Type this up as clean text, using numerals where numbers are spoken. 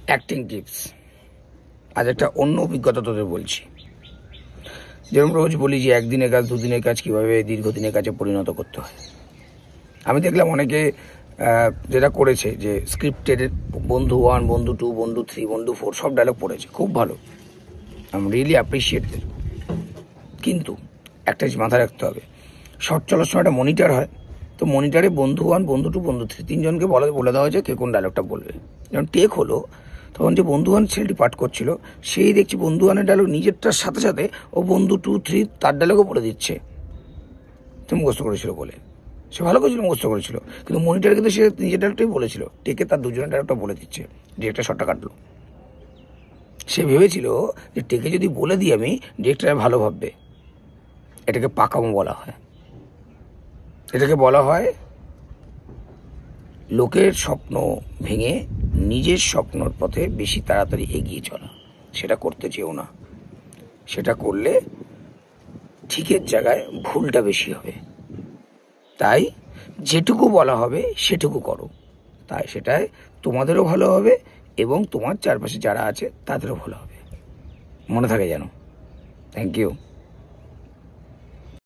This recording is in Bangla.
Acting tips. আজ একটা অন্য অভিজ্ঞতা তোদের বলছি। যেরকম রোজ বলি যে একদিনের কাজ দুদিনের কাজ কীভাবে দীর্ঘদিনের কাজে পরিণত করতে হয়। আমি দেখলাম অনেকে যেটা করেছে যে স্ক্রিপ্টেড বন্ধু 1, বন্ধু 2, বন্ধু 3, বন্ধু 4 সব ডায়লগ পড়েছে, খুব ভালো, I am really appreciate them. কিন্তু একটা জিনিস মাথায় রাখতে হবে, শর্ট চলার সময় একটা মনিটর হয়, তো মনিটরে বন্ধু 1, বন্ধু 2, বন্ধু 3 তিনজনকে বলে দেওয়া হয়েছে কে কোন ডায়লগটা বলবে। যখন টেক হলো তখন যে বন্ধু 1 ছেলেটি পাঠ করছিল সেই দেখছি বন্ধু 1-এর ডায়লগ নিজেরটার সাথে সাথে ও বন্ধু 2, 3 তার ডায়লগও বলে দিচ্ছে, সে মুখস্থ করেছিল বলে। সে ভালো করেছিল, মুখস্থ করেছিল, কিন্তু মনিটরে কিন্তু সে নিজের ডায়লগটাই বলেছিল, টেকে তার দুজনের ডায়লগটা বলে দিচ্ছে, ডিরেক্টর শটটা কাটলো। সে ভেবেছিল যে টেকে যদি বলে দিই আমি ডিরেক্টর ভালো ভাববে। এটাকে পাকামো বলা হয়। এটাকে বলা হয় লোকের স্বপ্ন ভেঙে নিজের স্বপ্নর পথে বেশি তাড়াতাড়ি এগিয়ে চলা। সেটা করতে চেও না, সেটা করলে ঠিকের জায়গায় ভুলটা বেশি হবে। তাই যেটুকু বলা হবে সেটুকু করো, তাই সেটাই তোমাদেরও ভালো হবে এবং তোমার চারপাশে যারা আছে তাদেরও ভালো হবে। মনে থাকে যেন। Thank you.